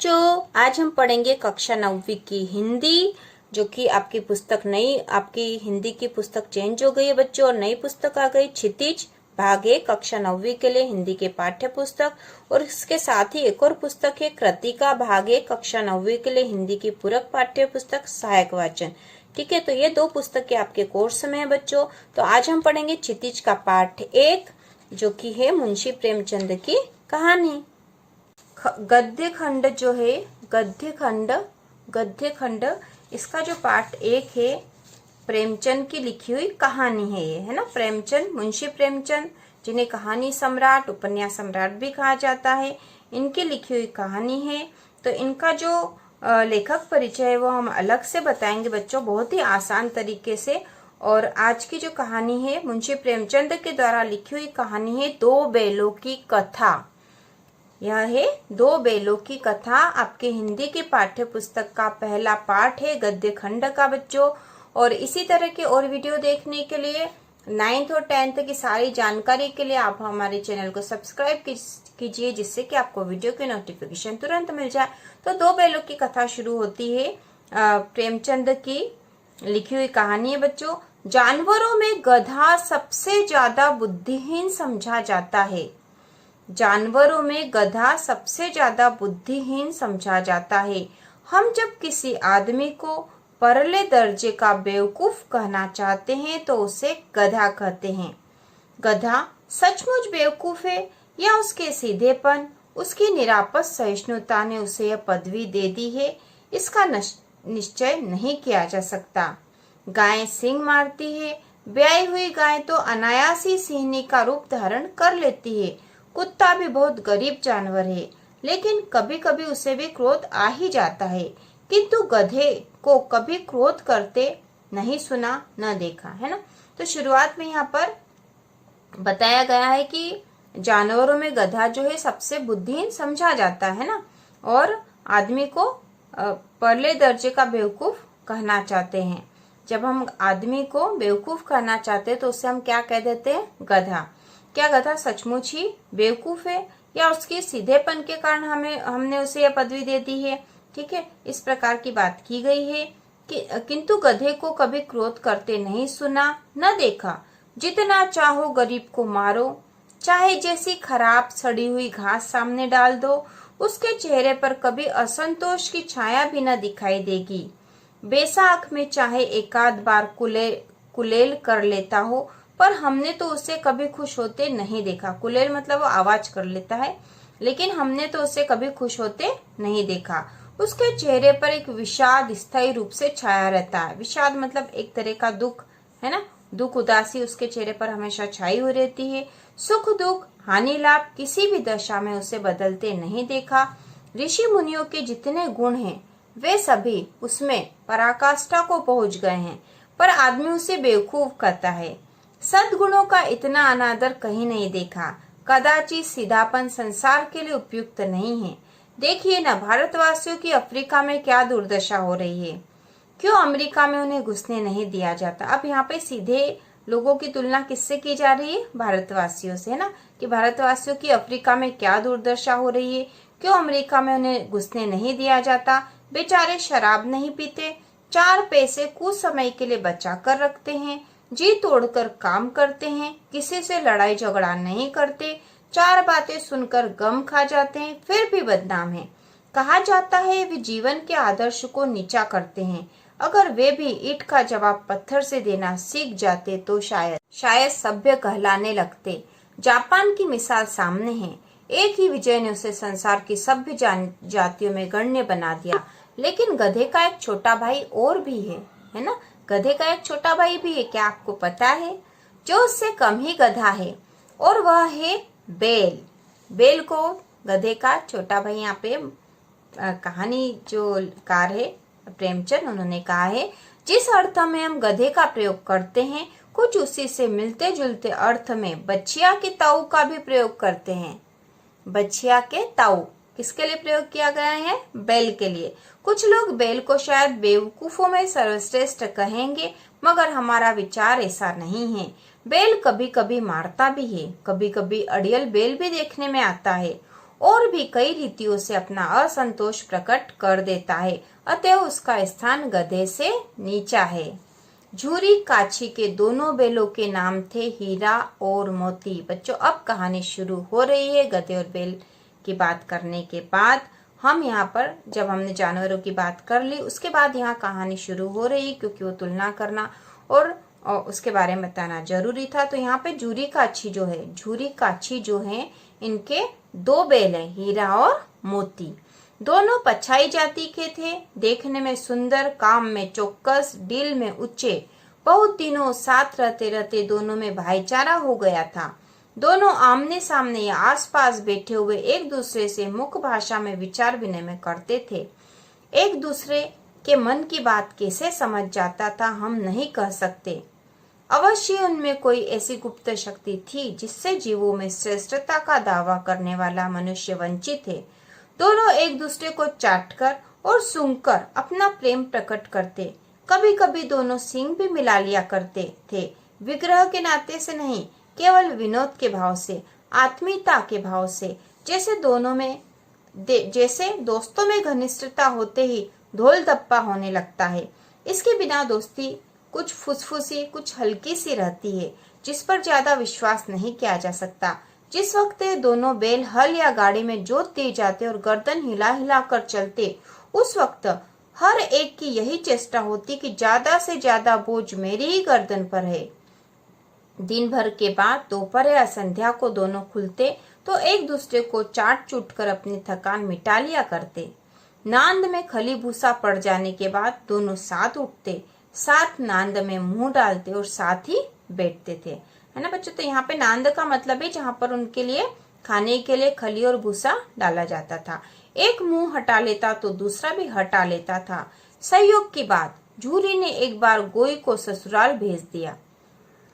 बच्चों, आज हम पढ़ेंगे कक्षा 9वीं की हिंदी, जो कि आपकी पुस्तक नई, आपकी हिंदी की पुस्तक चेंज हो गई है बच्चों और नई पुस्तक आ गई क्षितिज भाग 1 कक्षा 9वीं के लिए हिंदी के पाठ्य पुस्तक। और इसके साथ ही एक और पुस्तक है कृतिका भाग 1 कक्षा 9वीं के लिए हिंदी की पूरक पाठ्य पुस्तक सहायक वाचन। ठीक है, तो ये दो पुस्तकें आपके कोर्स में है बच्चों। तो आज हम पढ़ेंगे क्षितिज का पाठ 1, जो कि है मुंशी प्रेमचंद की कहानी। गद्य खंड जो है, गद्य खंड इसका जो पार्ट 1 है, प्रेमचंद की लिखी हुई कहानी है ये, है ना। प्रेमचंद, मुंशी प्रेमचंद, जिन्हें कहानी सम्राट, उपन्यास सम्राट भी कहा जाता है, इनकी लिखी हुई कहानी है। तो इनका जो लेखक परिचय है वो हम अलग से बताएंगे बच्चों, बहुत ही आसान तरीके से। और आज की जो कहानी है मुंशी प्रेमचंद के द्वारा लिखी हुई कहानी है दो बैलों की कथा। यह है दो बैलों की कथा, आपके हिंदी की पाठ्य पुस्तक का पहला पाठ है गद्य खंड का बच्चों। और इसी तरह के और वीडियो देखने के लिए 9th और 10th की सारी जानकारी के लिए आप हमारे चैनल को सब्सक्राइब कीजिए, जिससे कि आपको वीडियो की नोटिफिकेशन तुरंत मिल जाए। तो दो बैलों की कथा शुरू होती है, प्रेमचंद की लिखी हुई कहानी है बच्चों। जानवरों में गधा सबसे ज्यादा बुद्धिहीन समझा जाता है। जानवरों में गधा सबसे ज्यादा बुद्धिहीन समझा जाता है। हम जब किसी आदमी को परले दर्जे का बेवकूफ कहना चाहते हैं तो उसे गधा कहते हैं। गधा सचमुच बेवकूफ है या उसके सीधेपन, उसकी निरापद सहिष्णुता ने उसे यह पदवी दे दी है, इसका निश्चय नहीं किया जा सकता। गाय सींग मारती है, ब्याई हुई गाय तो अनायास ही सिंहनी का रूप धारण कर लेती है। कुत्ता भी बहुत गरीब जानवर है, लेकिन कभी कभी उसे भी क्रोध आ ही जाता है, किंतु गधे को कभी क्रोध करते नहीं सुना न देखा, है ना। तो शुरुआत में यहाँ पर बताया गया है कि जानवरों में गधा जो है सबसे बुद्धिहीन समझा जाता है ना, और आदमी को परले दर्जे का बेवकूफ कहना चाहते हैं। जब हम आदमी को बेवकूफ कहना चाहते हैं तो उसे हम क्या कह देते हैं? गधा। क्या गधा सचमुच ही बेवकूफ है या उसके सीधेपन के कारण हमने उसे यह पदवी दे दी है? ठीक है, इस प्रकार की बात की गई है कि किंतु गधे को कभी क्रोध करते नहीं सुना न देखा। जितना चाहो गरीब को मारो, चाहे जैसी खराब सड़ी हुई घास सामने डाल दो, उसके चेहरे पर कभी असंतोष की छाया भी न दिखाई देगी। बेसाख में चाहे एकाध बार कुलेल कर लेता हो, पर हमने तो उसे कभी खुश होते नहीं देखा। कुलेल मतलब वो आवाज कर लेता है, लेकिन हमने तो उसे कभी खुश होते नहीं देखा। उसके चेहरे पर एक विषाद स्थायी रूप से छाया रहता है। विषाद मतलब एक तरह का दुख, है ना। दुख, उदासी उसके चेहरे पर हमेशा छाई हुई रहती है। सुख दुख, हानि लाभ किसी भी दशा में उसे बदलते नहीं देखा। ऋषि मुनियों के जितने गुण हैं वे सभी उसमें पराकाष्ठा को पहुंच गए हैं, पर आदमी उसे बेवकूफ कहता है। सद्गुणों का इतना अनादर कहीं नहीं देखा। कदाचित सीधापन संसार के लिए उपयुक्त नहीं है। देखिए ना, भारतवासियों की अफ्रीका में क्या दुर्दशा हो रही है। क्यों अमेरिका में उन्हें घुसने नहीं दिया जाता? अब यहाँ पे सीधे लोगों की तुलना किससे की जा रही है? भारतवासियों से, है ना, कि भारतवासियों की अफ्रीका में क्या दुर्दशा हो रही है, क्यों अमेरिका में उन्हें घुसने नहीं दिया जाता। बेचारे शराब नहीं पीते, 4 पैसे कुछ समय के लिए बचा कर रखते हैं, जी तोड़कर काम करते हैं, किसी से लड़ाई झगड़ा नहीं करते, 4 बातें सुनकर गम खा जाते हैं, फिर भी बदनाम है। कहा जाता है वे जीवन के आदर्श को नीचा करते हैं। अगर वे भी ईंट का जवाब पत्थर से देना सीख जाते तो शायद सभ्य कहलाने लगते। जापान की मिसाल सामने है। एक ही विजय ने उसे संसार की सभ्य जातियों में गण्य बना दिया। लेकिन गधे का एक छोटा भाई और भी है ना। गधे का एक छोटा भाई भी है, क्या आपको पता है? जो उससे कम ही गधा है, और वह है बैल। बैल को गधे का छोटा भाई, यहाँ पे कहानी जो कार है प्रेमचंद, उन्होंने कहा है जिस अर्थ में हम गधे का प्रयोग करते हैं, कुछ उसी से मिलते जुलते अर्थ में बछिया के ताऊ का भी प्रयोग करते हैं। बछिया के ताऊ किसके लिए प्रयोग किया गया है? बैल के लिए। कुछ लोग बैल को शायद बेवकूफों में सर्वश्रेष्ठ कहेंगे, मगर हमारा विचार ऐसा नहीं है। बैल कभी कभी मारता भी है, कभी कभी अड़ियल बैल भी देखने में आता है। और भी कई रीतियों से अपना असंतोष प्रकट कर देता है, अतः उसका स्थान गधे से नीचा है। झूरी काछी के दोनों बैलों के नाम थे हीरा और मोती। बच्चों अब कहानी शुरू हो रही है। गधे और बैल की बात करने के बाद हम यहाँ पर जब हमने जानवरों की बात कर ली, उसके बाद यहाँ कहानी शुरू हो रही, क्योंकि वो तुलना करना और उसके बारे में बताना जरूरी था। तो यहाँ पे झूरी काछी जो है इनके दो बैल हैं, हीरा और मोती। दोनों पछाई जाति के थे, देखने में सुंदर, काम में चौकस, दिल में ऊंचे। बहुत दिनों साथ रहते रहते दोनों में भाईचारा हो गया था। दोनों आमने सामने या आसपास बैठे हुए एक दूसरे से मुख भाषा में विचार विनिमय करते थे। एक दूसरे के मन की बात कैसे समझ जाता था हम नहीं कह सकते। अवश्य उनमें कोई ऐसी गुप्त शक्ति थी जिससे जीवों में श्रेष्ठता का दावा करने वाला मनुष्य वंचित है। दोनों एक दूसरे को चाटकर और सूंघकर अपना प्रेम प्रकट करते। कभी कभी दोनों सींग भी मिला लिया करते थे, विग्रह के नाते से नहीं, केवल विनोद के भाव से, आत्मीयता के भाव से। जैसे दोस्तों में घनिष्ठता होते ही धोल धप्पा होने लगता है। इसके बिना दोस्ती कुछ फुसफुसी, कुछ हल्की सी रहती है, जिस पर ज्यादा विश्वास नहीं किया जा सकता। जिस वक्त दोनों बैल हल या गाड़ी में जोत दिए जाते और गर्दन हिला हिला कर चलते, उस वक्त हर एक की यही चेष्टा होती कि ज्यादा से ज्यादा बोझ मेरी ही गर्दन पर है। दिन भर के बाद दोपहर या संध्या को दोनों खुलते तो एक दूसरे को चाट चूट कर अपनी थकान मिटा लिया करते। नांद में खली भूसा पड़ जाने के बाद दोनों साथ उठते, साथ नांद में मुंह डालते और साथ ही बैठते थे, है ना बच्चों। तो यहाँ पे नांद का मतलब है जहाँ पर उनके लिए खाने के लिए खली और भूसा डाला जाता था। एक मुंह हटा लेता तो दूसरा भी हटा लेता था। संयोग की बात, झूरी ने एक बार गोई को ससुराल भेज दिया।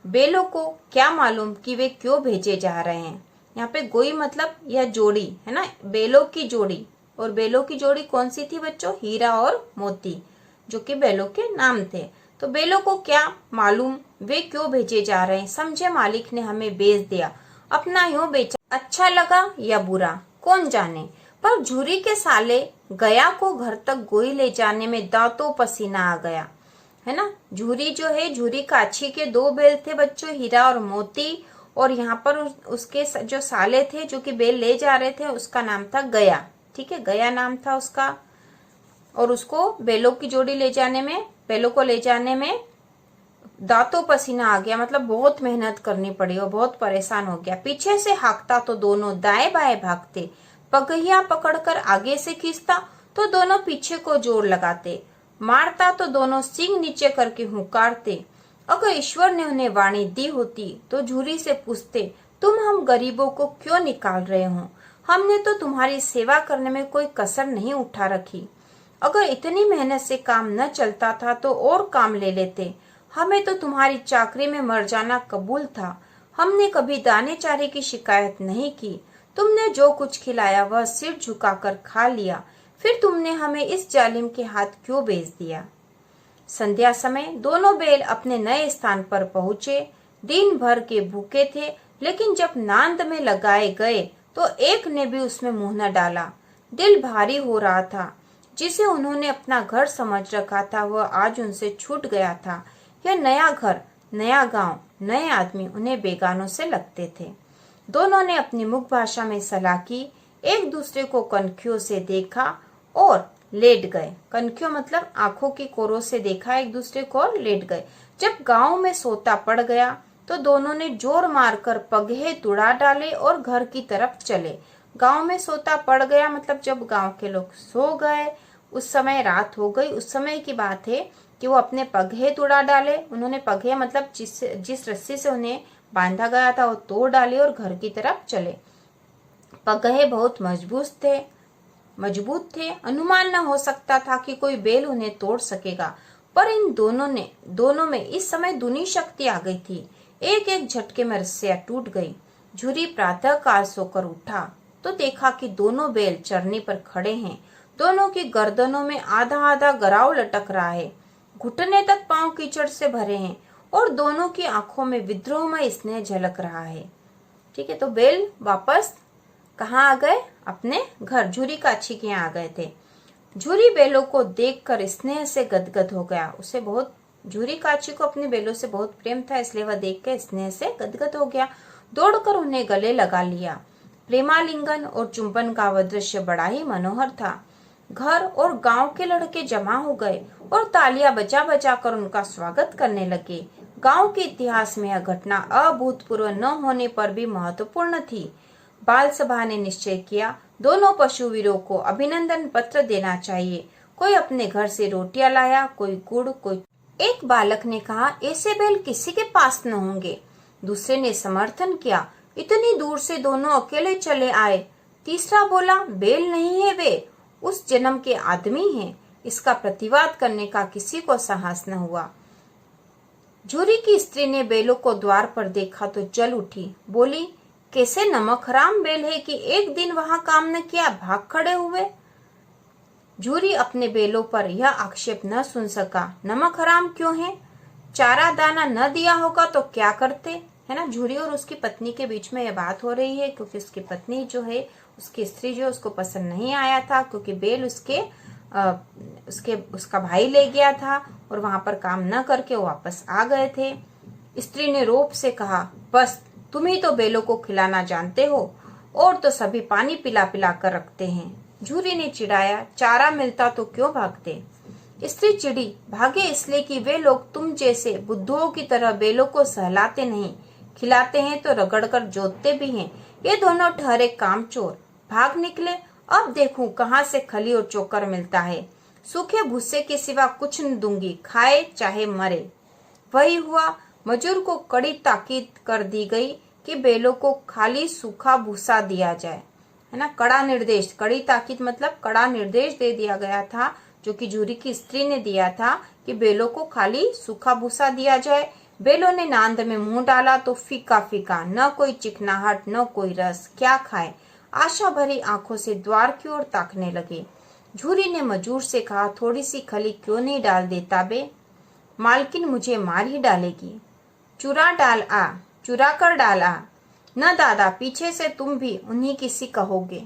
बैलों को क्या मालूम कि वे क्यों भेजे जा रहे हैं। यहाँ पे गोई मतलब यह जोड़ी है ना, बैलों की जोड़ी। और बैलों की जोड़ी कौन सी थी बच्चों? हीरा और मोती, जो कि बैलों के नाम थे। तो बैलों को क्या मालूम वे क्यों भेजे जा रहे हैं। समझे मालिक ने हमें भेज दिया, अपना यूं बेचा, अच्छा लगा या बुरा कौन जाने। पर झूरी के साले गया को घर तक गोई ले जाने में दांतों पसीना आ गया, है ना। झूरी जो है, झूरी काछी के दो बैल थे बच्चों, हीरा और मोती। और यहाँ पर उसके जो साले थे जो कि बैल ले जा रहे थे, उसका नाम था गया। ठीक है, गया नाम था उसका। और उसको बैलों की जोड़ी ले जाने में, बैलों को ले जाने में दांतों पसीना आ गया, मतलब बहुत मेहनत करनी पड़ी और बहुत परेशान हो गया। पीछे से हाँकता तो दोनों दाएं बाएं भागते, पगहिया पकड़कर आगे से खींचता तो दोनों पीछे को जोर लगाते, मारता तो दोनों सींग नीचे करके हुंकारते। अगर ईश्वर ने उन्हें वाणी दी होती तो झूरी से पूछते, तुम हम गरीबों को क्यों निकाल रहे हो? हमने तो तुम्हारी सेवा करने में कोई कसर नहीं उठा रखी। अगर इतनी मेहनत से काम न चलता था तो और काम ले लेते। हमें तो तुम्हारी चाकरी में मर जाना कबूल था। हमने कभी दाने चारे की शिकायत नहीं की। तुमने जो कुछ खिलाया वह सिर झुकाकर खा लिया। फिर तुमने हमें इस जालिम के हाथ क्यों भेज दिया? संध्या समय दोनों बैल अपने नए स्थान पर पहुंचे। दिन भर के भूखे थे, लेकिन जब नांद में लगाए गए तो एक ने भी उसमें मुंह न डाला। दिल भारी हो रहा था। जिसे उन्होंने अपना घर समझ रखा था वह आज उनसे छूट गया था। यह नया घर, नया गांव, नए आदमी उन्हें बेगानों से लगते थे। दोनों ने अपनी मुख भाषा में सलाह की, एक दूसरे को कनखियों से देखा और लेट गए। कनखियों मतलब आंखों की कोरों से देखा एक दूसरे को और लेट गए। जब गांव में सोता पड़ गया तो दोनों ने जोर मारकर पगहे तुड़ा डाले और घर की तरफ चले। गांव में सोता पड़ गया मतलब जब गांव के लोग सो गए, उस समय रात हो गई, उस समय की बात है कि वो अपने पगहे तुड़ा डाले। उन्होंने पगहे मतलब जिस रस्सी से उन्हें बांधा गया था वो तोड़ डाले और घर की तरफ चले। पगहे बहुत मजबूत थे। अनुमान न हो सकता था कि कोई बैल उन्हें तोड़ सकेगा। पर इन दोनों में इस समय दूनी शक्ति आ गई थी। एक एक झटके में रस्सियां टूट गई। झूरी प्रातः काल सोकर उठा तो देखा कि दोनों बैल चरनी पर खड़े हैं। दोनों की गर्दनों में आधा आधा गराव लटक रहा है। घुटने तक पांव कीचड़ से भरे हैं और दोनों की आंखों में विद्रोहमय स्नेह झलक रहा है। ठीक है, तो बैल वापस कहाँ आ गए? अपने घर झूरी काछी के यहाँ आ गए थे। झूरी बेलों को देखकर स्नेह से गदगद हो गया। उसे बहुत, झूरी काछी को अपने बेलों से बहुत प्रेम था, इसलिए वह देख कर स्नेह से गदगद हो गया। दौड़कर उन्हें गले लगा लिया। प्रेमालिंगन और चुंबन का वह दृश्य बड़ा ही मनोहर था। घर और गांव के लड़के जमा हो गए और तालियां बजा बजा कर उनका स्वागत करने लगे। गांव के इतिहास में यह घटना अभूतपूर्व न होने पर भी महत्वपूर्ण थी। बाल सभा ने निश्चय किया, दोनों पशुवीरों को अभिनंदन पत्र देना चाहिए। कोई अपने घर से रोटियां लाया, कोई गुड़, कोई। एक बालक ने कहा, ऐसे बैल किसी के पास न होंगे। दूसरे ने समर्थन किया, इतनी दूर से दोनों अकेले चले आए। तीसरा बोला, बैल नहीं है, वे उस जन्म के आदमी हैं। इसका प्रतिवाद करने का किसी को साहस न हुआ। झूरी की स्त्री ने बैलों को द्वार पर देखा तो जल उठी, बोली, कैसे नमक हराम बैल है कि एक दिन वहां काम न किया, भाग खड़े हुए। झूरी अपने बैलों पर यह आक्षेप न सुन सका। नमक हराम क्यों है? चारा दाना न दिया होगा तो क्या करते, है ना। झूरी और उसकी पत्नी के बीच में यह बात हो रही है, क्योंकि उसकी पत्नी जो है, उसकी स्त्री जो उसको पसंद नहीं आया था, क्योंकि बैल उसका भाई ले गया था और वहां पर काम न करके वो वापस आ गए थे। स्त्री ने रोब से कहा, बस तुम ही तो बैलों को खिलाना जानते हो, और तो सभी पानी पिला पिला कर रखते हैं। झूरी ने चिढ़ाया, चारा मिलता तो क्यों भागते? स्त्री चिड़ी, भागे इसलिए कि वे लोग तुम जैसे बुद्धुओं की तरह बैलों को सहलाते नहीं, खिलाते हैं तो रगड़ कर जोतते भी हैं। ये दोनों ठहरे कामचोर, भाग निकले। अब देखूं कहाँ से खली और चोकर मिलता है। सूखे भूसे के सिवा कुछ न दूंगी, खाए चाहे मरे। वही हुआ। मजूर को कड़ी ताकीद कर दी गई कि बैलों को खाली सूखा भूसा दिया जाए, है ना। कड़ा निर्देश, कड़ी ताकीद मतलब कड़ा निर्देश दे दिया गया था, जो कि झूरी की स्त्री ने दिया था कि बैलों को खाली सूखा भूसा दिया जाए। बैलों ने नांद में मुंह डाला तो फीका फीका, न कोई चिकनाहट न कोई रस, क्या खाए। आशा भरी आंखों से द्वार की ओर ताकने लगे। झूरी ने मजूर से कहा, थोड़ी सी खली क्यों नहीं डाल देता बे? मालकिन मुझे मार ही डालेगी। चुरा कर डाल आ। न दादा, पीछे से तुम भी उन्हीं किसी कहोगे।